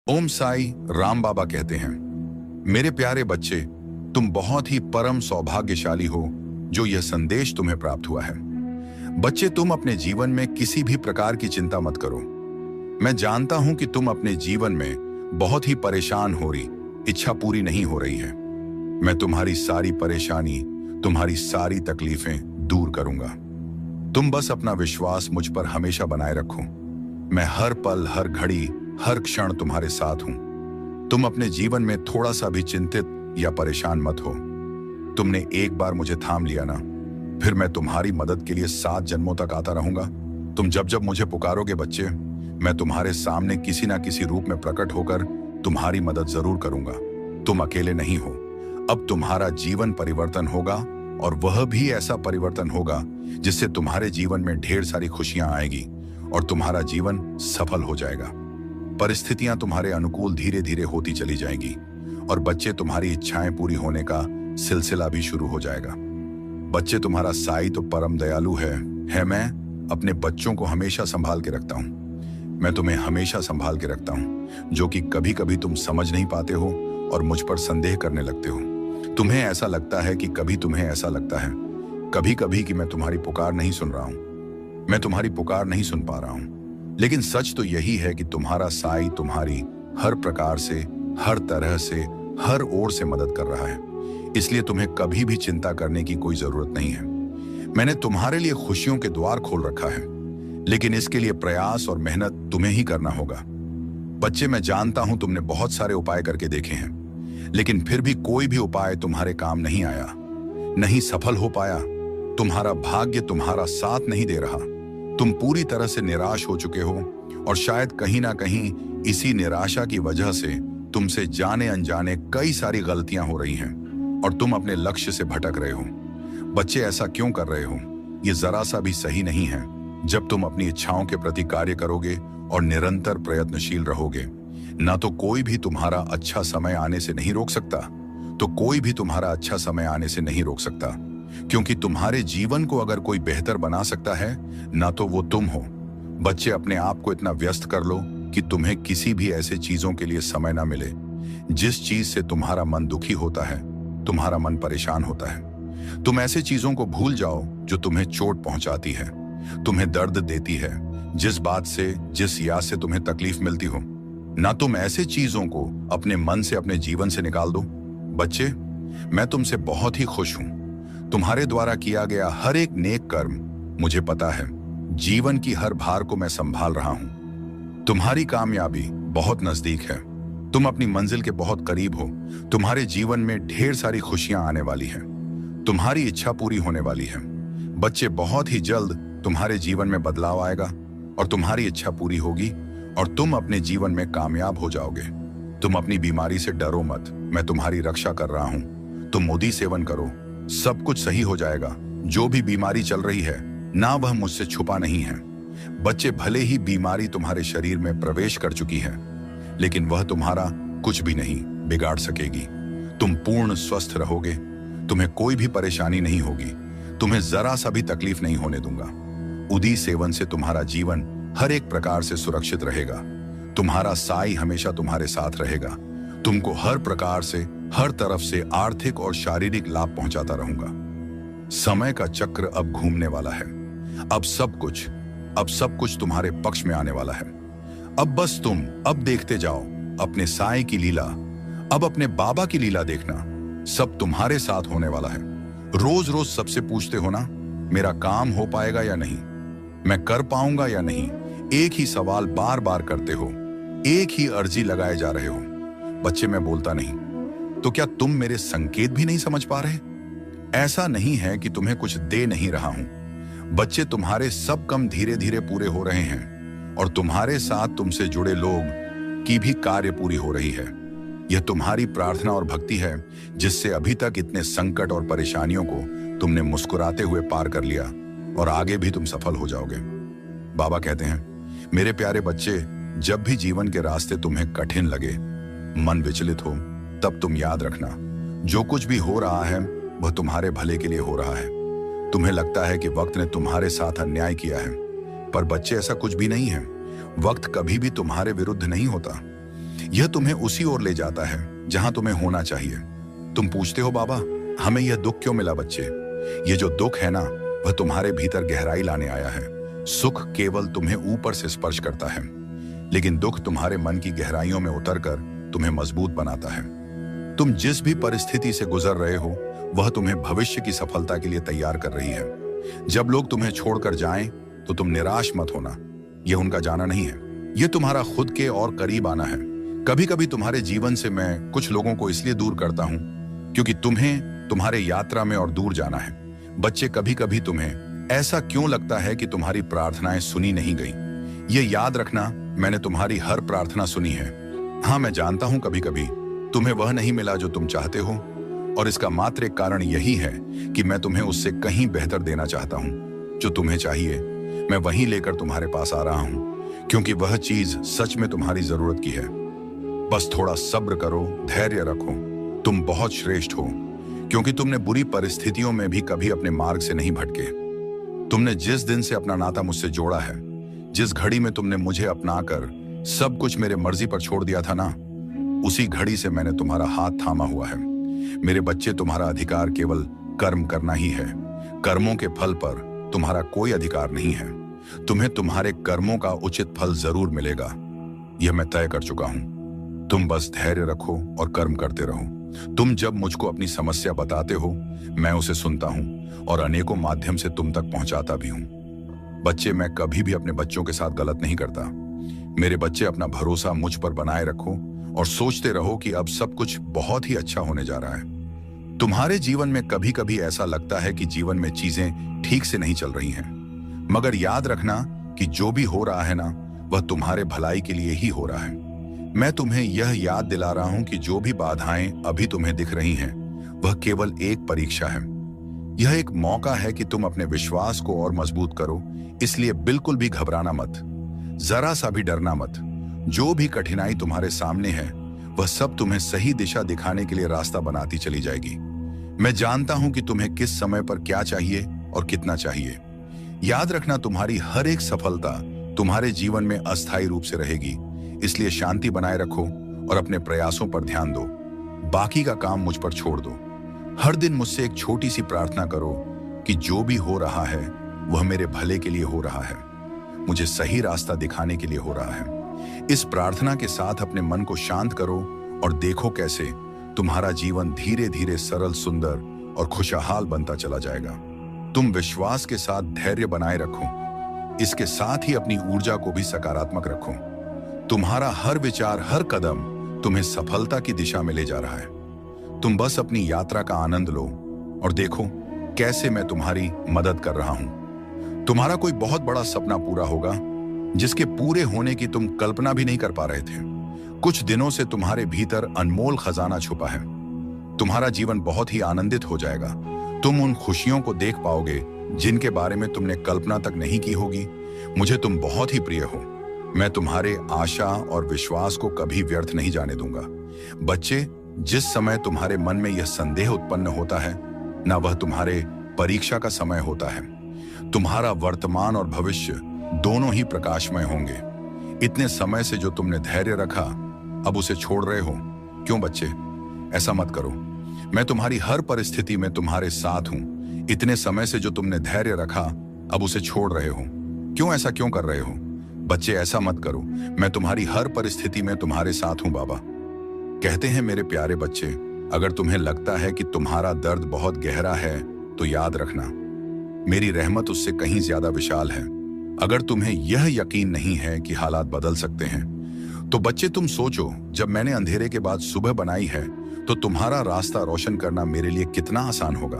ओम साई राम बाबा कहते हैं, मेरे प्यारे बच्चे, तुम बहुत ही परम सौभाग्यशाली हो जो यह संदेश तुम्हें प्राप्त हुआ है। बच्चे, तुम अपने जीवन में किसी भी प्रकार की चिंता मत करो। मैं जानता हूं कि तुम अपने जीवन में बहुत ही परेशान हो रही, इच्छा पूरी नहीं हो रही है। मैं तुम्हारी सारी परेशानी, तुम्हारी सारी तकलीफें दूर करूंगा। तुम बस अपना विश्वास मुझ पर हमेशा बनाए रखो। मैं हर पल, हर घड़ी, हर क्षण तुम्हारे साथ हूं। तुम अपने जीवन में थोड़ा सा भी चिंतित या परेशान मत हो। तुमने एक बार मुझे थाम लिया ना, फिर मैं तुम्हारी मदद के लिए 7 जन्मों तक आता रहूंगा। तुम जब जब मुझे पुकारोगे बच्चे, मैं तुम्हारे सामने किसी ना किसी रूप में प्रकट होकर तुम्हारी मदद जरूर करूंगा। तुम अकेले नहीं हो। अब तुम्हारा जीवन परिवर्तन होगा, और वह भी ऐसा परिवर्तन होगा जिससे तुम्हारे जीवन में ढेर सारी खुशियां आएगी और तुम्हारा जीवन सफल हो जाएगा। परिस्थितियां तुम्हारे अनुकूल धीरे धीरे होती चली जाएंगी, और बच्चे, तुम्हारी इच्छाएं पूरी होने का सिलसिला भी शुरू हो जाएगा। बच्चे, तुम्हारा साई तो परम दयालु है। मैं अपने बच्चों को हमेशा संभाल के रखता हूं। मैं तुम्हें हमेशा संभाल के रखता हूं, जो कि कभी कभी तुम समझ नहीं पाते हो और मुझ पर संदेह करने लगते हो। तुम्हें ऐसा लगता है कि कभी कभी कि मैं तुम्हारी पुकार नहीं सुन रहा हूं, मैं तुम्हारी पुकार नहीं सुन पा रहा हूं। लेकिन सच तो यही है कि तुम्हारा साई तुम्हारी हर प्रकार से, हर तरह से, हर ओर से मदद कर रहा है। इसलिए तुम्हें कभी भी चिंता करने की कोई जरूरत नहीं है। मैंने तुम्हारे लिए खुशियों के द्वार खोल रखा है, लेकिन इसके लिए प्रयास और मेहनत तुम्हें ही करना होगा। बच्चे, मैं जानता हूं तुमने बहुत सारे उपाय करके देखे हैं, लेकिन फिर भी कोई भी उपाय तुम्हारे काम नहीं आया, नहीं सफल हो पाया। तुम्हारा भाग्य तुम्हारा साथ नहीं दे रहा। तुम पूरी तरह से निराश हो चुके हो, और शायद कहीं ना कहीं इसी निराशा की वजह से तुमसे जाने अनजाने कई सारी गलतियां हो रही हैं, और तुम अपने लक्ष्य से भटक रहे हो। बच्चे, ऐसा क्यों कर रहे हो? ये जरा सा भी सही नहीं है। जब तुम अपनी इच्छाओं के प्रति कार्य करोगे और निरंतर प्रयत्नशील रहोगे, ना तो कोई भी तुम्हारा अच्छा समय आने से नहीं रोक सकता, क्योंकि तुम्हारे जीवन को अगर कोई बेहतर बना सकता है, ना तो वो तुम हो। बच्चे, अपने आप को इतना व्यस्त कर लो कि तुम्हें किसी भी ऐसे चीजों के लिए समय ना मिले जिस चीज से तुम्हारा मन दुखी होता है, तुम्हारा मन परेशान होता है। तुम ऐसे चीजों को भूल जाओ जो तुम्हें चोट पहुंचाती है, तुम्हें दर्द देती है, जिस बात से, जिस याद से तुम्हें तकलीफ मिलती हो। ना तुम ऐसे चीजों को अपने मन से, अपने जीवन से निकाल दो। बच्चे, मैं तुमसे बहुत ही खुश हूं। तुम्हारे द्वारा किया गया हर एक नेक कर्म, मुझे पता है, जीवन की हर भार को मैं संभाल रहा हूं। तुम्हारी कामयाबी बहुत नजदीक है। तुम अपनी मंजिल के बहुत करीब हो। तुम्हारे जीवन में ढेर सारी खुशियां आने वाली हैं। तुम्हारी इच्छा पूरी होने वाली है। बच्चे, बहुत ही जल्द तुम्हारे जीवन में बदलाव आएगा, और तुम्हारी इच्छा पूरी होगी, और तुम अपने जीवन में कामयाब हो जाओगे। तुम अपनी बीमारी से डरो मत, मैं तुम्हारी रक्षा कर रहा हूं। तुम मोदी सेवन करो, सब कुछ सही हो जाएगा। जो भी बीमारी चल रही है ना, वह मुझसे छुपा नहीं है। बच्चे, भले ही बीमारी तुम्हारे शरीर में प्रवेश कर चुकी है, लेकिन वह तुम्हारा कुछ भी नहीं बिगाड़ सकेगी। तुम पूर्ण स्वस्थ रहोगे। तुम्हें कोई भी परेशानी नहीं होगी। तुम्हें जरा सा भी तकलीफ नहीं होने दूंगा। उदी सेवन से तुम्हारा जीवन हर एक प्रकार से सुरक्षित रहेगा। तुम्हारा साई हमेशा तुम्हारे साथ रहेगा। तुमको हर प्रकार से, हर तरफ से आर्थिक और शारीरिक लाभ पहुंचाता रहूंगा। समय का चक्र अब घूमने वाला है। अब सब कुछ तुम्हारे पक्ष में आने वाला है। अब बस तुम अब देखते जाओ अपने साई की लीला। अब अपने बाबा की लीला देखना। सब तुम्हारे साथ होने वाला है। रोज रोज सबसे पूछते हो ना, मेरा काम हो पाएगा या नहीं, मैं कर पाऊंगा या नहीं। एक ही सवाल बार बार करते हो, एक ही अर्जी लगाए जा रहे हो। बच्चे, मैं बोलता नहीं तो क्या तुम मेरे संकेत भी नहीं समझ पा रहे? ऐसा नहीं है कि तुम्हें कुछ दे नहीं रहा हूं। बच्चे, तुम्हारे सब काम धीरे धीरे पूरे हो रहे हैं, और तुम्हारे साथ तुमसे जुड़े लोग की भी कार्य पूरी हो रही है। यह तुम्हारी प्रार्थना और भक्ति है, जिससे अभी तक इतने संकट और परेशानियों को तुमने मुस्कुराते हुए पार कर लिया, और आगे भी तुम सफल हो जाओगे। बाबा कहते हैं, मेरे प्यारे बच्चे, जब भी जीवन के रास्ते तुम्हें कठिन लगे, मन विचलित हो, तब तुम याद रखना, जो कुछ भी हो रहा है वह तुम्हारे भले के लिए हो रहा है। तुम्हें लगता है कि वक्त ने तुम्हारे साथ अन्याय किया है, पर बच्चे, ऐसा कुछ भी नहीं है। वक्त कभी भी तुम्हारे विरुद्ध नहीं होता। यह तुम्हें उसी ओर ले जाता है जहां तुम्हें होना चाहिए। तुम पूछते हो बाबा हमें यह दुख क्यों मिला? बच्चे, ये जो दुख है ना, वह तुम्हारे भीतर गहराई लाने आया है। सुख केवल तुम्हें ऊपर से स्पर्श करता है, लेकिन दुख तुम्हारे मन की गहराइयों में उतरकर तुम्हें मजबूत बनाता है। तुम जिस भी परिस्थिति से गुजर रहे हो, वह तुम्हें भविष्य की सफलता के लिए तैयार कर रही है। जब लोग तुम्हें छोड़कर जाएं, तो तुम निराश मत होना। यह उनका जाना नहीं है, यह तुम्हारा खुद के और करीब आना है। कभी कभी तुम्हारे जीवन से मैं कुछ लोगों को इसलिए दूर करता हूं क्योंकि तुम्हें तुम्हारे यात्रा में और दूर जाना है। बच्चे, कभी कभी तुम्हें ऐसा क्यों लगता है कि तुम्हारी प्रार्थनाएं सुनी नहीं गई? ये याद रखना, मैंने तुम्हारी हर प्रार्थना सुनी है। हाँ, मैं जानता हूं कभी कभी तुम्हें वह नहीं मिला जो तुम चाहते हो, और इसका मात्र एक कारण यही है कि मैं तुम्हें उससे कहीं बेहतर देना चाहता हूं। जो तुम्हें चाहिए मैं वहीं लेकर तुम्हारे पास आ रहा हूं, क्योंकि वह चीज सच में तुम्हारी जरूरत की है। बस थोड़ा सब्र करो, धैर्य रखो। तुम बहुत श्रेष्ठ हो, क्योंकि तुमने बुरी परिस्थितियों में भी कभी अपने मार्ग से नहीं भटके। तुमने जिस दिन से अपना नाता मुझसे जोड़ा है, जिस घड़ी में तुमने मुझे अपनाकर सब कुछ मेरे मर्जी पर छोड़ दिया था ना, उसी घड़ी से मैंने तुम्हारा हाथ थामा हुआ है। मेरे बच्चे, तुम्हारा अधिकार केवल कर्म करना ही है। कर्मों के फल पर तुम्हारा कोई अधिकार नहीं है। तुम्हें तुम्हारे कर्मों का उचित फल जरूर मिलेगा, यह मैं तय कर चुका हूं। तुम बस धैर्य रखो और कर्म करते रहो। तुम जब मुझको अपनी समस्या बताते हो, मैं उसे सुनता हूं और अनेकों माध्यम से तुम तक पहुंचाता भी हूं। बच्चे, मैं कभी भी अपने बच्चों के साथ गलत नहीं करता। मेरे बच्चे, अपना भरोसा मुझ पर बनाए रखो और सोचते रहो कि अब सब कुछ बहुत ही अच्छा होने जा रहा है। तुम्हारे जीवन में कभी कभी ऐसा लगता है कि जीवन में चीजें ठीक से नहीं चल रही हैं, मगर याद रखना कि जो भी हो रहा है ना, वह तुम्हारे भलाई के लिए ही हो रहा है। मैं तुम्हें यह याद दिला रहा हूं कि जो भी बाधाएं अभी तुम्हें दिख रही हैं, वह केवल एक परीक्षा है। यह एक मौका है कि तुम अपने विश्वास को और मजबूत करो। इसलिए बिल्कुल भी घबराना मत, जरा सा भी डरना मत। जो भी कठिनाई तुम्हारे सामने है, वह सब तुम्हें सही दिशा दिखाने के लिए रास्ता बनाती चली जाएगी। मैं जानता हूं कि तुम्हें किस समय पर क्या चाहिए और कितना चाहिए। याद रखना, तुम्हारी हर एक सफलता तुम्हारे जीवन में अस्थायी रूप से रहेगी। इसलिए शांति बनाए रखो और अपने प्रयासों पर ध्यान दो। बाकी का काम मुझ पर छोड़ दो। हर दिन मुझसे एक छोटी सी प्रार्थना करो कि जो भी हो रहा है वह मेरे भले के लिए हो रहा है, मुझे सही रास्ता दिखाने के लिए हो रहा है। इस प्रार्थना के साथ अपने मन को शांत करो और देखो कैसे तुम्हारा जीवन धीरे धीरे सरल, सुंदर और खुशहाल बनता चला जाएगा। तुम विश्वास के साथ धैर्य बनाए रखो। इसके साथ ही अपनी ऊर्जा को भी सकारात्मक रखो। तुम्हारा हर विचार, हर कदम तुम्हें सफलता की दिशा में ले जा रहा है। तुम बस अपनी यात्रा का आनंद लो और देखो कैसे मैं तुम्हारी मदद कर रहा हूं। तुम्हारा कोई बहुत बड़ा सपना पूरा होगा, जिसके पूरे होने की तुम कल्पना भी नहीं कर पा रहे थे। कुछ दिनों से तुम्हारे भीतर अनमोल खजाना छुपा है। तुम्हारा जीवन बहुत ही आनंदित हो जाएगा। तुम उन खुशियों को देख पाओगे जिनके बारे में तुमने कल्पना तक नहीं की होगी। मुझे तुम बहुत ही प्रिय हो। मैं तुम्हारे आशा और विश्वास को कभी व्यर्थ नहीं जाने दूंगा। बच्चे, जिस समय तुम्हारे मन में यह संदेह उत्पन्न होता है ना, वह तुम्हारे परीक्षा का समय होता है। तुम्हारा वर्तमान और भविष्य दोनों ही प्रकाशमय होंगे। इतने समय से जो तुमने धैर्य रखा, अब उसे छोड़ रहे हो। क्यों बच्चे, ऐसा मत करो। मैं तुम्हारी हर परिस्थिति में तुम्हारे साथ हूं। इतने समय से जो तुमने धैर्य रखा, अब उसे छोड़ रहे हो। ऐसा क्यों कर रहे हो? बच्चे, ऐसा मत करो। मैं तुम्हारी हर परिस्थिति में तुम्हारे साथ हूं। बाबा कहते हैं, मेरे प्यारे बच्चे, अगर तुम्हें लगता है कि तुम्हारा दर्द बहुत गहरा है, तो याद रखना, मेरी रहमत उससे कहीं ज्यादा विशाल है। अगर तुम्हें यह यकीन नहीं है कि हालात बदल सकते हैं, तो बच्चे तुम सोचो, जब मैंने अंधेरे के बाद सुबह बनाई है, तो तुम्हारा रास्ता रोशन करना मेरे लिए कितना आसान होगा।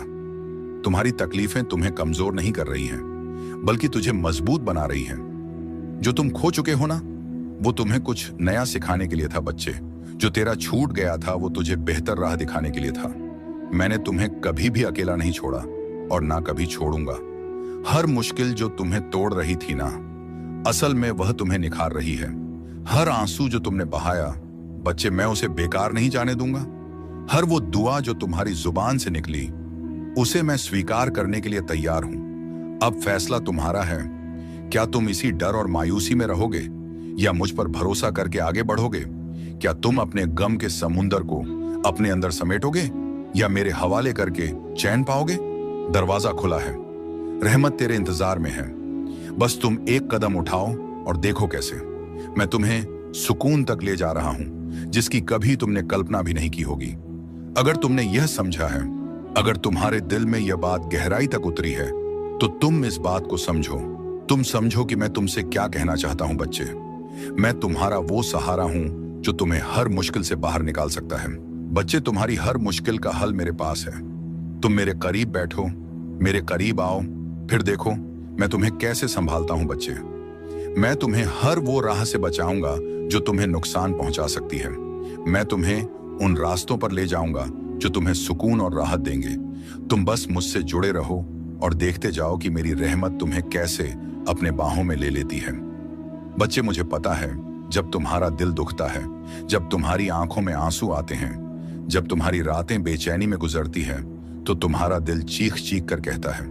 तुम्हारी तकलीफें तुम्हें कमजोर नहीं कर रही हैं, बल्कि तुझे मजबूत बना रही हैं। जो तुम खो चुके हो ना, वो तुम्हें कुछ नया सिखाने के लिए था। बच्चे, जो तेरा छूट गया था, वो तुझे बेहतर राह दिखाने के लिए था। मैंने तुम्हें कभी भी अकेला नहीं छोड़ा और ना कभी छोड़ूंगा। हर मुश्किल जो तुम्हें तोड़ रही थी ना, असल में वह तुम्हें निखार रही है। हर आंसू जो तुमने बहाया, बच्चे, मैं उसे बेकार नहीं जाने दूंगा। हर वो दुआ जो तुम्हारी जुबान से निकली, उसे मैं स्वीकार करने के लिए तैयार हूं। अब फैसला तुम्हारा है। क्या तुम इसी डर और मायूसी में रहोगे या मुझ पर भरोसा करके आगे बढ़ोगे? क्या तुम अपने गम के समुंदर को अपने अंदर समेटोगे या मेरे हवाले करके चैन पाओगे? दरवाजा खुला है, रहमत तेरे इंतजार में है। बस तुम एक कदम उठाओ और देखो कैसे मैं तुम्हें सुकून तक ले जा रहा हूं जिसकी कभी तुमने कल्पना भी नहीं की होगी। अगर तुमने यह समझा है, अगर तुम्हारे दिल में यह बात गहराई तक उतरी है, तो तुम इस बात को समझो। तुम समझो कि मैं तुमसे क्या कहना चाहता हूं बच्चे। मैं तुम्हारा वो सहारा हूं जो तुम्हें हर मुश्किल से बाहर निकाल सकता है। बच्चे, तुम्हारी हर मुश्किल का हल मेरे पास है। तुम मेरे करीब बैठो, मेरे करीब आओ, फिर देखो मैं तुम्हें कैसे संभालता हूं बच्चे। मैं तुम्हें हर वो राह से बचाऊंगा जो तुम्हें नुकसान पहुंचा सकती है। मैं तुम्हें उन रास्तों पर ले जाऊंगा जो तुम्हें सुकून और राहत देंगे। तुम बस मुझसे जुड़े रहो और देखते जाओ कि मेरी रहमत तुम्हें कैसे अपने बाहों में ले लेती है। बच्चे, मुझे पता है जब तुम्हारा दिल दुखता है, जब तुम्हारी आंखों में आंसू आते हैं, जब तुम्हारी रातें बेचैनी में गुजरती है, तो तुम्हारा दिल चीख चीख कर कहता है,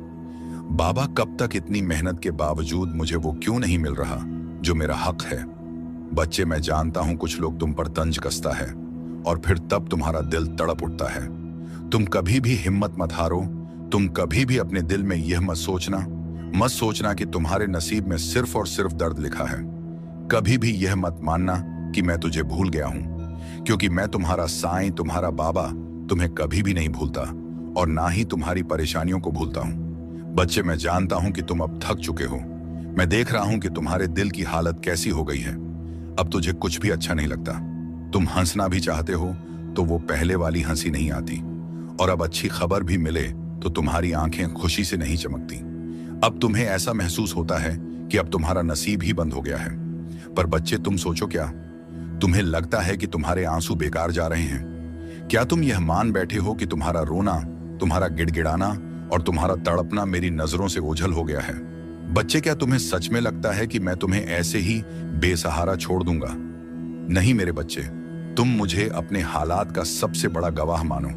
बाबा कब तक इतनी मेहनत के बावजूद मुझे वो क्यों नहीं मिल रहा जो मेरा हक है। बच्चे, मैं जानता हूं कुछ लोग तुम पर तंज कसता है और फिर तब तुम्हारा दिल तड़प उठता है। तुम कभी भी हिम्मत मत हारो। तुम कभी भी अपने दिल में यह मत सोचना कि तुम्हारे नसीब में सिर्फ और सिर्फ दर्द लिखा है। कभी भी यह मत मानना कि मैं तुझे भूल गया हूं, क्योंकि मैं तुम्हारा साईं, तुम्हारा बाबा तुम्हें कभी भी नहीं भूलता और ना ही तुम्हारी परेशानियों को भूलता हूं। बच्चे, मैं जानता हूं कि तुम अब थक चुके हो। मैं देख रहा हूं कि तुम्हारे दिल की हालत कैसी हो गई है। अब तुझे कुछ भी अच्छा नहीं लगता। तुम हंसना भी चाहते हो तो वो पहले वाली हंसी नहीं आती, और अब अच्छी खबर भी मिले तो तुम्हारी आंखें खुशी से नहीं चमकती। अब तुम्हें ऐसा महसूस होता है कि अब तुम्हारा नसीब ही बंद हो गया है। पर बच्चे, तुम सोचो, क्या तुम्हें लगता है कि तुम्हारे आंसू बेकार जा रहे हैं? क्या तुम यह मान बैठे हो कि तुम्हारा रोना, तुम्हारा गिड़गिड़ाना और तुम्हारा तड़पना मेरी नजरों से ओझल हो गया है? बच्चे, क्या तुम्हें सच में लगता है कि मैं तुम्हें ऐसे ही बेसहारा छोड़ दूंगा? नहीं मेरे बच्चे, तुम मुझे अपने हालात का सबसे बड़ा गवाह मानो,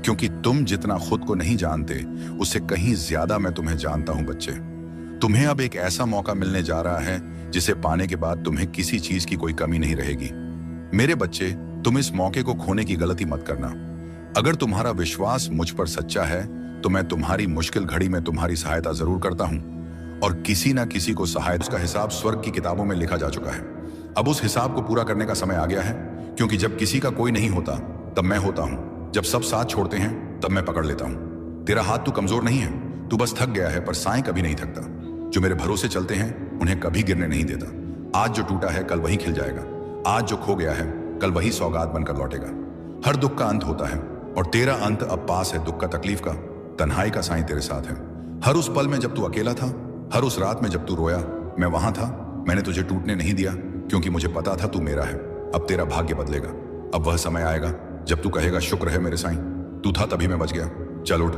क्योंकि तुम जितना खुद को नहीं जानते उससे कहीं ज्यादा मैं तुम्हें जानता हूं बच्चे। तुम्हें अब एक ऐसा मौका मिलने जा रहा है जिसे पाने के बाद तुम्हें किसी चीज की कोई कमी नहीं रहेगी। मेरे बच्चे, तुम इस मौके को खोने की गलती मत करना। अगर तुम्हारा विश्वास मुझ पर सच्चा है तो मैं तुम्हारी मुश्किल घड़ी में तुम्हारी सहायता जरूर करता हूं, और किसी ना किसी को सहायता, उसका हिसाब स्वर्ग की किताबों में लिखा जा चुका है। अब उस हिसाब को पूरा करने का समय आ गया है, क्योंकि जब किसी का कोई नहीं होता तब मैं होता हूं। जब सब साथ छोड़ते हैं तब मैं पकड़ लेता हूं। तेरा हाथ तू कमजोर नहीं है, तू बस थक गया है, पर साईं कभी नहीं थकता। जो मेरे भरोसे चलते हैं उन्हें कभी गिरने नहीं देता। आज जो टूटा है कल वही खिल जाएगा। आज जो खो गया है कल वही सौगात बनकर लौटेगा। हर दुख का अंत होता है और तेरा अंत अब पास है। दुख का, तकलीफ का, तन्हाई का साईं तेरे साथ है। हर उस पल में जब तू अकेला था, हर उस रात में जब तू रोया, मैं वहां था। मैंने तुझे टूटने नहीं दिया, क्योंकि मुझे पता था तू मेरा है। अब तेरा भाग्य बदलेगा। अब वह समय आएगा जब तू कहेगा, शुक्र है मेरे साईं, तू था तभी मैं बच गया। चल उठ,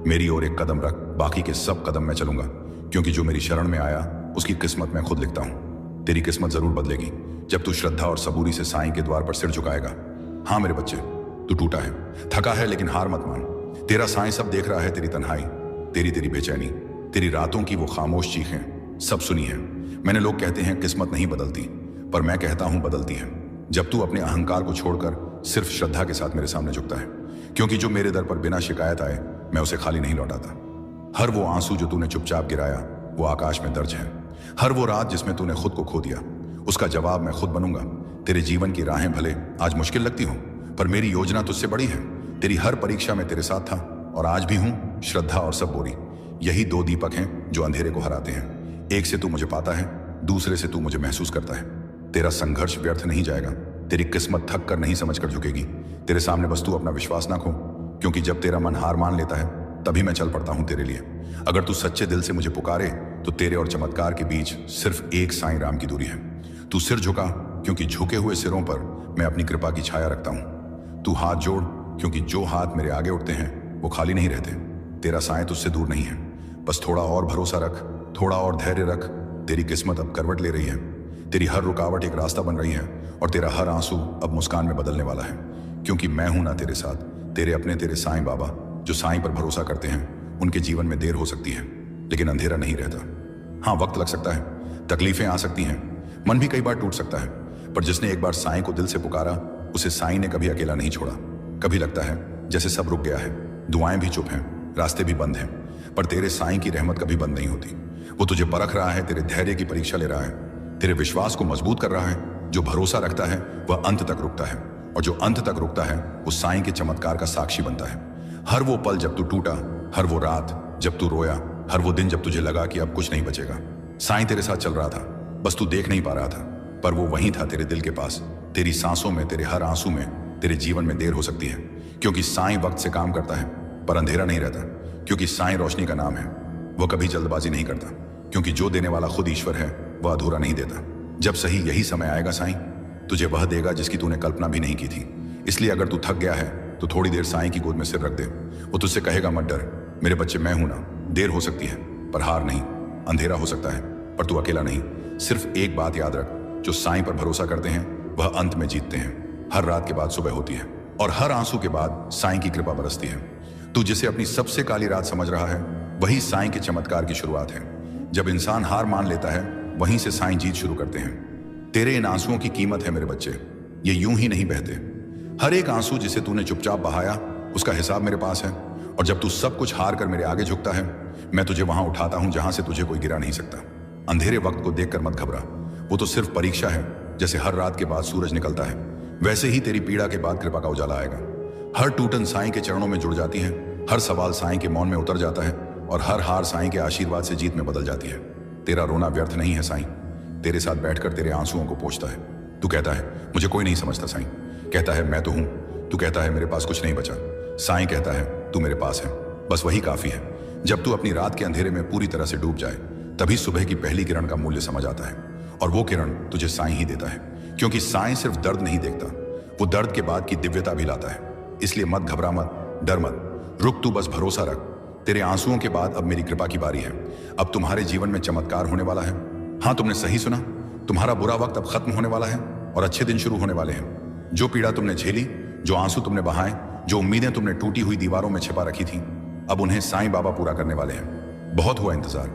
मेरी ओर एक कदम रख, बाकी के सब कदम मैं चलूंगा, क्योंकि जो मेरी शरण में आया उसकी किस्मत मैं खुद लिखता हूं। तेरी किस्मत जरूर बदलेगी जब तू श्रद्धा और सबूरी से साईं के द्वार पर सिर झुकाएगा। हाँ मेरे बच्चे, तू टूटा है, थका है, लेकिन हार मत मान। तेरा साईं सब देख रहा है। तेरी तन्हाई, तेरी बेचैनी, तेरी रातों की वो खामोश चीखें सब सुनी है। मैंने लोग कहते हैं किस्मत नहीं बदलती, पर मैं कहता हूं बदलती है जब तू अपने अहंकार को छोड़कर सिर्फ श्रद्धा के साथ मेरे सामने झुकता है। क्योंकि जो मेरे दर पर बिना शिकायत आए, मैं उसे खाली नहीं लौटाता। हर वो आंसू जो तूने चुपचाप गिराया वो आकाश में दर्ज है। हर वो रात जिसमें तूने खुद को खो दिया, उसका जवाब मैं खुद बनूंगा। तेरे जीवन की राहें भले आज मुश्किल लगती हों, पर मेरी योजना तुझसे बड़ी है। तेरी हर परीक्षा में तेरे साथ था और आज भी हूं। श्रद्धा और सबूरी, यही दो दीपक हैं जो अंधेरे को हराते हैं। एक से तू मुझे पाता है, दूसरे से तू मुझे महसूस करता है। तेरा संघर्ष व्यर्थ नहीं जाएगा। तेरी किस्मत थक कर नहीं समझ कर झुकेगी। तेरे सामने बस तू अपना विश्वास ना खो, क्योंकि जब तेरा मन हार मान लेता है तभी मैं चल पड़ता हूं तेरे लिए। अगर तू सच्चे दिल से मुझे पुकारे तो तेरे और चमत्कार के बीच सिर्फ एक साईं राम की दूरी है। तू सिर झुका, क्योंकि झुके हुए सिरों पर मैं अपनी कृपा की छाया रखता हूं। तू हाथ जोड़, क्योंकि जो हाथ मेरे आगे उठते हैं वो खाली नहीं रहते। तेरा साईं तुझसे दूर नहीं है। बस थोड़ा और भरोसा रख, थोड़ा और धैर्य रख। तेरी किस्मत अब करवट ले रही है। तेरी हर रुकावट एक रास्ता बन रही है और तेरा हर आंसू अब मुस्कान में बदलने वाला है। क्योंकि मैं हूं ना तेरे साथ। तेरे अपने, तेरे साईं बाबा जो साईं पर भरोसा करते हैं, उनके जीवन में देर हो सकती है लेकिन अंधेरा नहीं रहता। हाँ, वक्त लग सकता है, तकलीफें आ सकती हैं, मन भी कई बार टूट सकता है, पर जिसने एक बार साईं को दिल से पुकारा, उसे साईं ने कभी अकेला नहीं छोड़ा। कभी लगता है जैसे सब रुक गया है, दुआएं भी चुप हैं, रास्ते भी बंद हैं, पर तेरे साईं की रहमत कभी बंद नहीं होती। वो तुझे परख रहा है, तेरे धैर्य की परीक्षा ले रहा है, तेरे विश्वास को मजबूत कर रहा है। जो भरोसा रखता है वह अंत तक रुकता है, और जो अंत तक रुकता है वो साईं के चमत्कार का साक्षी बनता है। हर वो पल जब तू टूटा, हर वो रात जब तू रोया, हर वो दिन जब तुझे लगा कि अब कुछ नहीं बचेगा, साईं तेरे साथ चल रहा था। बस तू देख नहीं पा रहा था, पर वो वहीं था, तेरे दिल के पास, तेरी सांसों में, तेरे हर आंसू में। तेरे जीवन में देर हो सकती है, क्योंकि साईं वक्त से काम करता है, पर अंधेरा नहीं रहता, क्योंकि साईं रोशनी का नाम है। वो कभी जल्दबाजी नहीं करता, क्योंकि जो देने वाला खुद ईश्वर है, वह अधूरा नहीं देता। जब सही यही समय आएगा, साईं तुझे वह देगा जिसकी तूने कल्पना भी नहीं की थी। इसलिए अगर तू थक गया है तो थोड़ी देर साईं की गोद में सिर रख दे। वो तुझसे कहेगा, मत डर मेरे बच्चे, मैं हूं ना। देर हो सकती है पर हार नहीं, अंधेरा हो सकता है पर तू अकेला नहीं। सिर्फ एक बात याद रख, जो साईं पर भरोसा करते हैं वह अंत में जीतते हैं। हर रात के बाद सुबह होती है, और हर आंसू के बाद साईं की कृपा बरसती है। तू जिसे अपनी सबसे काली रात समझ रहा है, वही साईं के चमत्कार की शुरुआत है। जब इंसान हार मान लेता है, वहीं से साईं जीत शुरू करते हैं। तेरे इन आंसुओं की कीमत है मेरे बच्चे, ये यूं ही नहीं बहते। हर एक आंसू जिसे तूने चुपचाप बहाया, उसका हिसाब मेरे पास है। और जब तू सब कुछ हार कर मेरे आगे झुकता है, मैं तुझे वहां उठाता हूं जहां से तुझे कोई गिरा नहीं सकता। अंधेरे वक्त को देखकर मत घबरा, वो तो सिर्फ परीक्षा है। जैसे हर रात के बाद सूरज निकलता है, वैसे ही तेरी पीड़ा के बाद कृपा का उजाला आएगा। हर टूटन साईं के चरणों में जुड़ जाती है, हर सवाल साईं के मौन में उतर जाता है, और हर हार साईं के आशीर्वाद से जीत में बदल जाती है। तेरा रोना व्यर्थ नहीं है, साईं तेरे साथ बैठकर तेरे आंसुओं को पोंछता है। तू कहता है, मुझे कोई नहीं समझता। साईं कहता है, मैं तो हूं। तू कहता है, मेरे पास कुछ नहीं बचा। साईं कहता है, तू मेरे पास है, बस वही काफी है। जब तू अपनी रात के अंधेरे में पूरी तरह से डूब जाए, तभी सुबह की पहली किरण का मूल्य समझ आता है, और वो किरण तुझे साईं ही देता है। क्योंकि साईं सिर्फ दर्द नहीं देखता, वो दर्द के बाद की दिव्यता भी लाता है। इसलिए मत घबरा, मत डर, मत रुक, तू बस भरोसा रख। तेरे आंसुओं के बाद अब मेरी कृपा की बारी है। अब तुम्हारे जीवन में चमत्कार होने वाला है। हाँ, तुमने सही सुना, तुम्हारा बुरा वक्त अब खत्म होने वाला है और अच्छे दिन शुरू होने वाले हैं। जो पीड़ा तुमने झेली, जो आंसू तुमने बहाए, जो उम्मीदें तुमने टूटी हुई दीवारों में छिपा रखी थी, अब उन्हें साईं बाबा पूरा करने वाले हैं। बहुत हुआ इंतजार,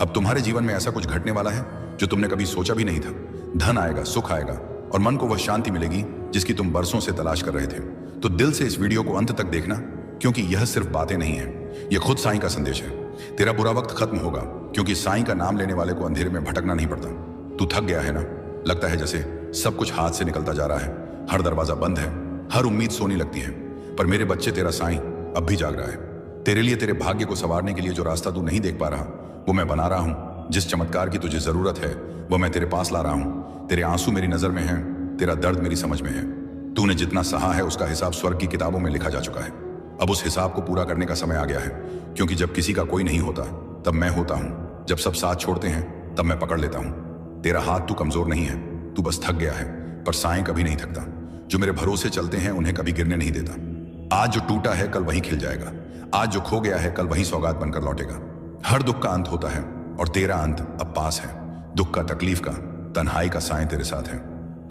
अब तुम्हारे जीवन में ऐसा कुछ घटने वाला है जो तुमने कभी सोचा भी नहीं था। धन आएगा, सुख आएगा, और मन को वह शांति मिलेगी जिसकी तुम बरसों से तलाश कर रहे थे। तो दिल से इस वीडियो को अंत तक देखना, क्योंकि यह सिर्फ बातें नहीं है, यह खुद साईं का संदेश है। तेरा बुरा वक्त खत्म होगा, क्योंकि साईं का नाम लेने वाले को अंधेरे में भटकना नहीं पड़ता। तू थक गया है ना? लगता है जैसे सब कुछ हाथ से निकलता जा रहा है, हर दरवाजा बंद है, हर उम्मीद सोनी लगती है। पर मेरे बच्चे, तेरा साईं अब भी जाग रहा है। तेरे लिए, तेरे भाग्य को संवारने के लिए जो रास्ता तू नहीं देख पा रहा, वो मैं बना रहा हूं। जिस चमत्कार की तुझे जरूरत है, वो मैं तेरे पास ला रहा हूं। तेरे आंसू मेरी नजर में हैं, तेरा दर्द मेरी समझ में है। तूने जितना सहा है, उसका हिसाब स्वर्ग की किताबों में लिखा जा चुका है। अब उस हिसाब को पूरा करने का समय आ गया है, क्योंकि जब किसी का कोई नहीं होता, तब मैं होता हूं। जब सब साथ छोड़ते हैं, तब मैं पकड़ लेता हूं। तेरा हाथ तू कमजोर नहीं है, तू बस थक गया है। पर साईं कभी नहीं थकता। जो मेरे भरोसे चलते हैं, उन्हें कभी गिरने नहीं देता। आज जो टूटा है, कल वही खिल जाएगा। आज जो खो गया है, कल वही सौगात बनकर लौटेगा। हर दुख का अंत होता है, और तेरा अंत अब पास है। दुख का, तकलीफ का, तन्हाई का, साईं तेरे साथ है।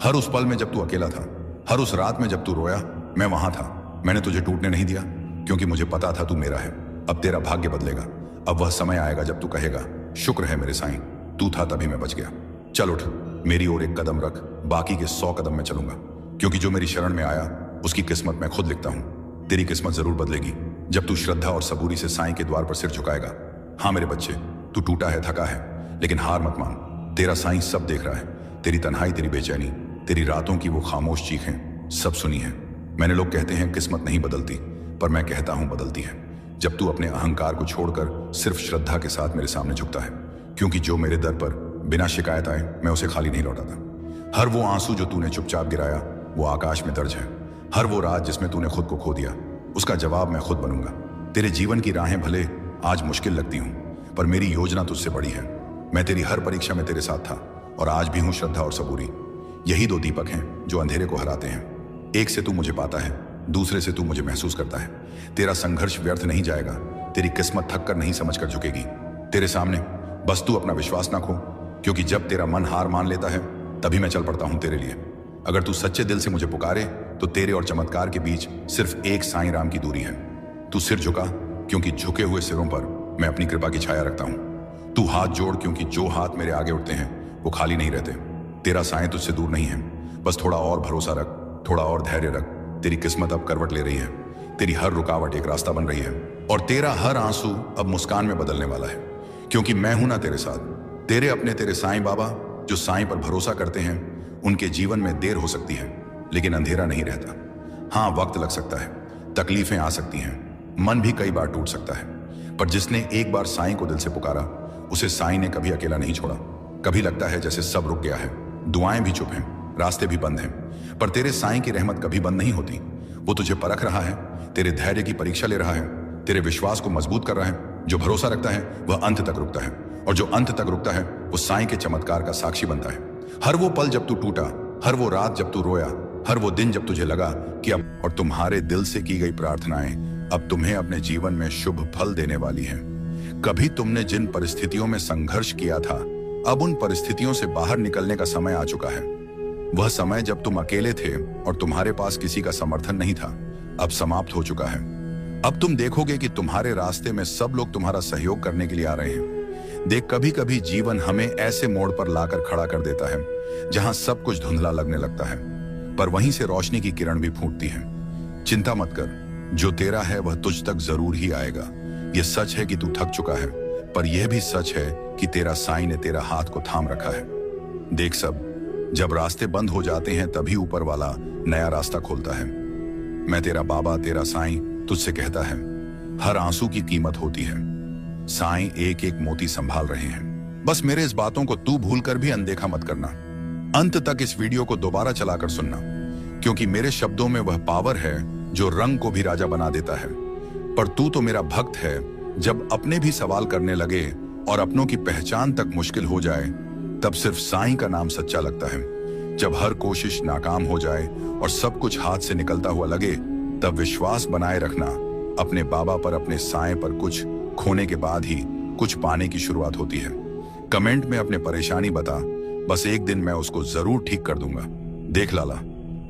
हर उस पल में जब तू अकेला था, हर उस रात में जब तू रोया, मैं वहां था। मैंने तुझे टूटने नहीं दिया, क्योंकि मुझे पता था तू मेरा है। अब तेरा भाग्य बदलेगा। अब वह समय आएगा जब तू कहेगा, शुक्र है मेरे साईं, तू था तभी मैं बच गया। चल उठ, मेरी ओर एक कदम रख, बाकी के 100 कदम मैं चलूंगा। क्योंकि जो मेरी शरण में आया, उसकी किस्मत मैं खुद लिखता हूं। तेरी किस्मत जरूर बदलेगी जब तू श्रद्धा और सबूरी से साईं के द्वार पर सिर झुकाएगा। हाँ मेरे बच्चे, तू टूटा है, थका है, लेकिन हार मत मान। तेरा साईं सब देख रहा है। तेरी तन्हाई, तेरी बेचैनी, तेरी रातों की वो खामोश चीखें सब सुनी है। मैंने लोग कहते हैं किस्मत नहीं बदलती, पर मैं कहता हूं बदलती है। जब तू अपने अहंकार को छोड़कर सिर्फ श्रद्धा के साथ मेरे सामने झुकता है। क्योंकि जो मेरे दर पर बिना शिकायत आए, मैं उसे खाली नहीं लौटाता। हर वो आंसू जो तूने चुपचाप गिराया, वो आकाश में दर्ज है। हर वो रात जिसमें तूने खुद को खो दिया, उसका जवाब मैं खुद बनूंगा। तेरे जीवन की राहें भले आज मुश्किल लगती हूं, पर मेरी योजना तुझसे बड़ी है। मैं तेरी हर परीक्षा में तेरे साथ था, और आज भी हूं श्रद्धा और सबूरी। यही दो दीपक हैं जो अंधेरे को हराते हैं। एक से तू मुझे पाता है, दूसरे से तू मुझे महसूस करता है। तेरा संघर्ष व्यर्थ नहीं जाएगा, तेरी किस्मत थक कर नहीं समझ कर झुकेगी तेरे सामने। बस तू अपना विश्वास ना खो, क्योंकि जब तेरा मन हार मान लेता है, तभी मैं चल पड़ता हूं तेरे लिए। अगर तू सच्चे दिल से मुझे पुकारे, तो तेरे और चमत्कार के बीच सिर्फ एक साईं राम की दूरी है। तू सिर झुका, क्योंकि झुके हुए सिरों पर मैं अपनी कृपा की छाया रखता हूं। तू हाथ जोड़, क्योंकि जो हाथ मेरे आगे उठते हैं वो खाली नहीं रहते। तेरा साईं तुझसे दूर नहीं है, बस थोड़ा और भरोसा रख, थोड़ा और धैर्य रख। तेरी किस्मत अब करवट ले रही है, तेरी हर रुकावट एक रास्ता बन रही है, और तेरा हर आंसू अब मुस्कान में बदलने वाला है। क्योंकि मैं हूं ना तेरे साथ। तेरे अपने तेरे साईं बाबा, जो साईं पर भरोसा करते हैं, उनके जीवन में देर हो सकती है, लेकिन अंधेरा नहीं रहता। हाँ, वक्त लग सकता है, तकलीफें आ सकती हैं, मन भी कई बार टूट सकता है, पर जिसने एक बार साईं को दिल से पुकारा, उसे साईं ने कभी अकेला नहीं छोड़ा। कभी लगता है जैसे सब रुक गया है, दुआएं भी चुप हैं, रास्ते भी बंद हैं, पर तेरे साईं की रहमत कभी बंद नहीं होती। वो तुझे परख रहा है, तेरे धैर्य की परीक्षा ले रहा है, तेरे विश्वास को मजबूत कर रहा है। जो भरोसा रखता है वह अंत तक रुकता है, और जो अंत तक रुकता है वो साईं के चमत्कार का साक्षी बनता है। हर वो पल जब तू टूटा, हर वो रात जब तू रोया, हर वो दिन जब तुझे लगा कि अब, और तुम्हारे दिल से की गई प्रार्थनाएं अब तुम्हें अपने जीवन में शुभ फल देने वाली हैं। कभी तुमने जिन परिस्थितियों में संघर्ष किया था, अब उन परिस्थितियों से बाहर निकलने का समय आ चुका है। वह समय जब तुम अकेले थे और तुम्हारे पास किसी का समर्थन नहीं था, अब समाप्त हो चुका है। अब तुम देखोगे कि तुम्हारे रास्ते में सब लोग तुम्हारा सहयोग करने के लिए आ रहे हैं। देख, कभी कभी जीवन हमें ऐसे मोड़ पर लाकर खड़ा कर देता है जहां सब कुछ धुंधला लगने लगता है, पर वहीं से रोशनी की किरण भी फूटती है। चिंता मत कर, जो तेरा है वह तुझ तक जरूर ही आएगा। यह सच है कि तू थक चुका है, पर यह भी सच है कि तेरा साईं ने तेरा हाथ को थाम रखा है। देख सब, जब रास्ते बंद हो जाते हैं तभी ऊपर वाला नया रास्ता खोलता है। मैं तेरा बाबा, तेरा साईं तुझसे कहता है, हर आंसू की कीमत होती है। साईं एक एक मोती संभाल रहे हैं। बस मेरे इस बातों को तू भूलकर भी अनदेखा मत करना। अंत तक इस वीडियो को दोबारा चलाकर सुनना, क्योंकि मेरे शब्दों में वह पावर है जो रंग को भी राजा बना देता है। पर तू तो मेरा भक्त है। जब अपने भी सवाल करने लगे और अपनों की पहचान तक मुश्किल हो जाए, तब सिर्फ साईं का नाम सच्चा लगता है। जब हर कोशिश नाकाम हो जाए और सब कुछ हाथ से निकलता हुआ लगे, तब विश्वास बनाए रखना। अपने बाबा पर, अपने साईं पर कुछ खोने के बाद ही कुछ पाने की शुरुआत होती है। कमेंट में अपने परेशानी बता, बस एक दिन मैं उसको जरूर ठीक कर दूंगा। देख लाला,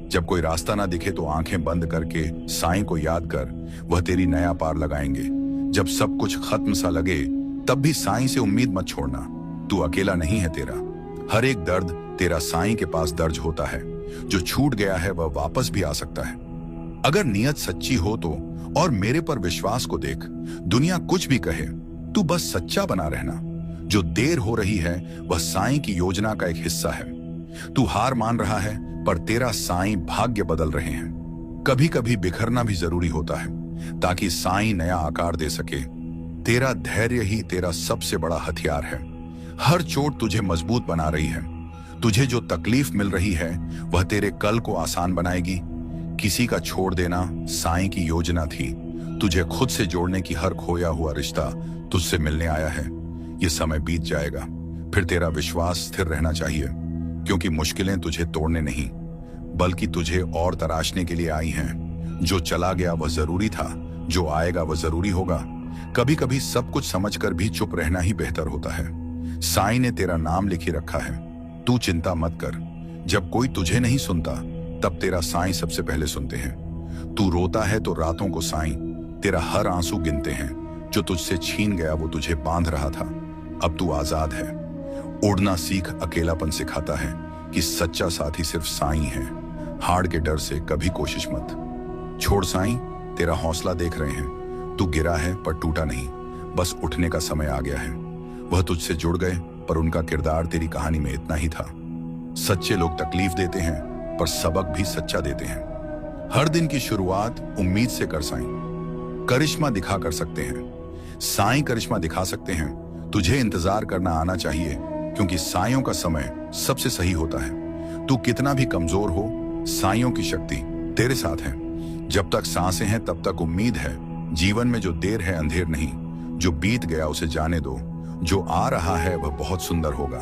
जब कोई रास्ता ना दिखे तो आंखें बंद करके साईं को याद कर, वह तेरी नया पार लगाएंगे। जब सब कुछ खत्म सा लगे, तब भी साईं से उम्मीद मत छोड़ना। तू अकेला नहीं है। तेरा हर एक दर्द तेरा साईं के पास दर्ज होता है। जो छूट गया है वह वापस भी आ सकता है, अगर नीयत सच्ची हो तो। और मेरे पर विश्वास को देख, दुनिया कुछ भी कहे, तू बस सच्चा बना रहना। जो देर हो रही है वह साईं की योजना का एक हिस्सा है। तू हार मान रहा है, पर तेरा साईं भाग्य बदल रहे हैं। कभी कभी बिखरना भी जरूरी होता है, ताकि साईं नया आकार दे सके। तेरा धैर्य ही तेरा सबसे बड़ा हथियार है। हर चोट तुझे मजबूत बना रही है। तुझे जो तकलीफ मिल रही है वह तेरे कल को आसान बनाएगी। किसी का छोड़ देना साईं की योजना थी। तुझे खुद से जोड़ने की हर खोया हुआ रिश्ता तुझसे मिलने आया है। ये समय बीत जाएगा, फिर तेरा विश्वास स्थिर रहना चाहिए, क्योंकि मुश्किलें तुझे तोड़ने नहीं, बल्कि तुझे और तराशने के लिए आई हैं। जो चला गया वह जरूरी था, जो आएगा वह जरूरी होगा। कभी कभी सब कुछ समझकर भी चुप रहना ही बेहतर होता है। साईं ने तेरा नाम लिखी रखा है। तू चिंता मत कर। जब कोई तुझे नहीं सुनता, तब तेरा साईं सबसे पहले सुनते हैं। तू रोता है तो रातों को साईं तेरा हर आंसू गिनते हैं। जो तुझसे छीन गया वो तुझे बांध रहा था, अब तू आजाद है। उड़ना सीख अकेलापन सिखाता है कि सच्चा साथी सिर्फ साईं है। हार के डर से कभी कोशिश मत छोड़। साईं तेरा हौसला देख रहे हैं। तू गिरा है पर टूटा नहीं, बस उठने का समय आ गया है। वह तुझसे जुड़ गए, पर उनका किरदार तेरी कहानी में इतना ही था। सच्चे लोग तकलीफ देते हैं, पर सबक भी सच्चा देते हैं। हर दिन की शुरुआत उम्मीद से कर। साईं करिश्मा दिखा कर सकते हैं। साईं करिश्मा दिखा सकते हैं। तुझे इंतजार करना आना चाहिए, क्योंकि साइयों का समय सबसे सही होता है। तू कितना भी कमजोर हो, साइयों की शक्ति तेरे साथ है। जब तक सांसें हैं तब तक उम्मीद है। जीवन में जो देर है अंधेर नहीं। जो बीत गया उसे जाने दो। जो आ रहा है वह बहुत सुंदर होगा।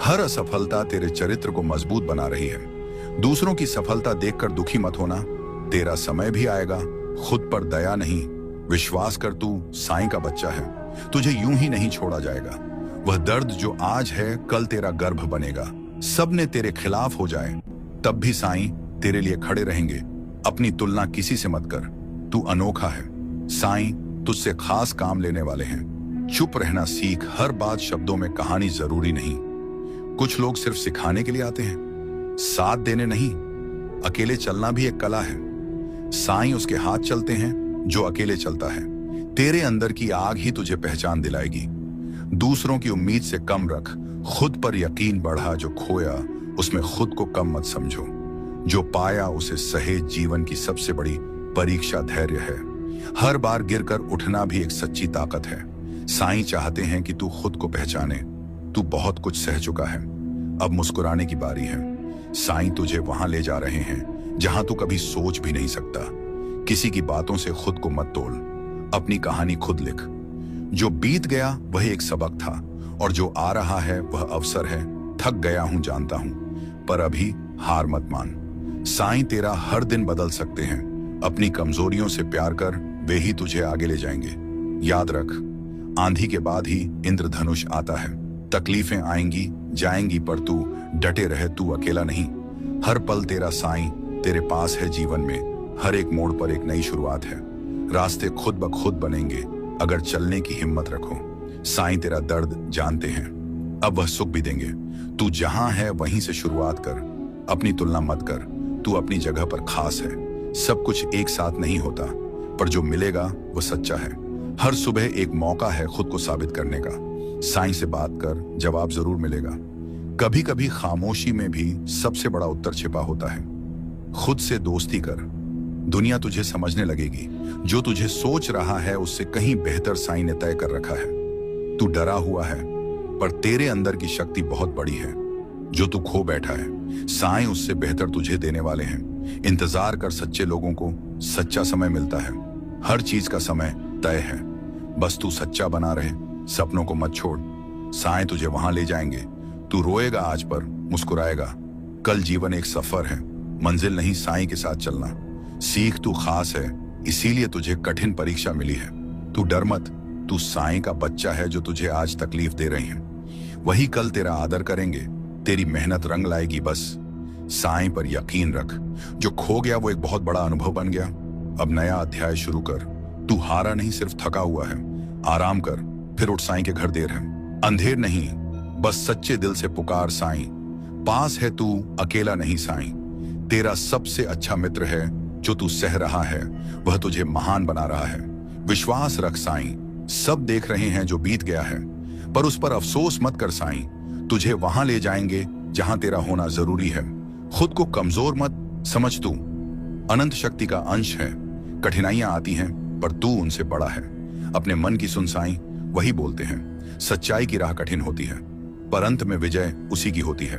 हर असफलता तेरे चरित्र को मजबूत बना रही है। दूसरों की सफलता देखकर दुखी मत होना। तेरा समय भी आएगा। खुद पर दया नहीं, विश्वास कर। तू साईं का बच्चा है। तुझे यूं ही नहीं छोड़ा जाएगा। वह दर्द जो आज है कल तेरा गर्भ बनेगा। सबने तेरे खिलाफ हो जाए तब भी साईं तेरे लिए खड़े रहेंगे। अपनी तुलना किसी से मत कर। तू अनोखा है। साईं तुझसे खास काम लेने वाले हैं। चुप रहना सीख। हर बात शब्दों में कहानी जरूरी नहीं। कुछ लोग सिर्फ सिखाने के लिए आते हैं। साथ देने नहीं, अकेले चलना भी एक कला है। साईं उसके हाथ चलते हैं जो अकेले चलता है। तेरे अंदर की आग ही तुझे पहचान दिलाएगी। दूसरों की उम्मीद से कम रख, खुद पर यकीन बढ़ा। जो खोया उसमें खुद को कम मत समझो। जो पाया उसे सहेज। जीवन की सबसे बड़ी परीक्षा धैर्य है। हर बार गिरकर उठना भी एक सच्ची ताकत है। साईं चाहते हैं कि तू खुद को पहचाने। तू बहुत कुछ सह चुका है, अब मुस्कुराने की बारी है। साईं तुझे वहां ले जा रहे हैं जहां तू कभी सोच भी नहीं सकता। किसी की बातों से खुद को मत तोल, अपनी कहानी खुद लिख। जो बीत गया वह एक सबक था और जो आ रहा है वह अवसर है। थक गया हूं जानता हूं, पर अभी हार मत मान। साईं तेरा हर दिन बदल सकते हैं। अपनी कमजोरियों से प्यार कर, वे ही तुझे आगे ले जाएंगे। याद रख, आंधी के बाद ही इंद्रधनुष आता है। तकलीफें आएंगी जाएंगी, पर तू डटे रहे, तू अकेला नहीं। हर पल तेरा साईं तेरे पास है। जीवन में हर एक मोड़ पर एक नई शुरुआत है। रास्ते खुद ब खुद बनेंगे अगर चलने की हिम्मत रखो। साईं तेरा दर्द जानते हैं, अब वह सुख भी देंगे। तू जहां है वहीं से शुरुआत कर, अपनी तुलना मत कर। तू अपनी जगह पर खास है। सब कुछ एक साथ नहीं होता, पर जो मिलेगा वो सच्चा है। हर सुबह एक मौका है खुद को साबित करने का। साईं से बात कर, जवाब जरूर मिलेगा। कभी कभी खामोशी में भी सबसे बड़ा उत्तर छिपा होता है। खुद से दोस्ती कर, दुनिया तुझे समझने लगेगी। जो तुझे सोच रहा है उससे कहीं बेहतर साईं ने तय कर रखा है। तू डरा हुआ है, पर तेरे अंदर की शक्ति बहुत बड़ी है। जो तू खो बैठा है, साईं उससे बेहतर तुझे देने वाले हैं। इंतजार कर, सच्चे लोगों को सच्चा समय मिलता है। हर चीज का समय तय है, बस तू सच्चा बना रहे। सपनों को मत छोड़, साईं तुझे वहां ले जाएंगे। तू रोएगा आज, पर मुस्कुराएगा कल। जीवन एक सफर है, मंजिल नहीं। साईं के साथ चलना सीख। तू खास है, इसीलिए तुझे कठिन परीक्षा मिली है। तू डर मत, तू साईं का बच्चा है। जो तुझे आज तकलीफ दे रहे हैं वही कल तेरा आदर करेंगे। तेरी मेहनत रंग लाएगी, बस साईं पर यकीन रख। जो खो गया वो एक बहुत बड़ा अनुभव बन गया। अब नया अध्याय शुरू कर। तू हारा नहीं, सिर्फ थका हुआ है। आराम कर, फिर उठ। साईं के घर देर है। अंधेर नहीं, बस सच्चे दिल से पुकार। साईं पास है, तू अकेला नहीं। साईं तेरा सबसे अच्छा मित्र है। जो तू सह रहा है वह तुझे महान बना रहा है। विश्वास रख, साईं सब देख रहे हैं जो बीत गया है, पर उस पर अफसोस मत कर। साईं तुझे वहां ले जाएंगे जहां तेरा होना जरूरी है। खुद को कमजोर मत समझ, तू अनंत शक्ति का अंश है। कठिनाइयां आती हैं, पर तू उनसे बड़ा है। अपने मन की सुन, साईं वही बोलते हैं। सच्चाई की राह कठिन होती है, पर अंत में विजय उसी की होती है।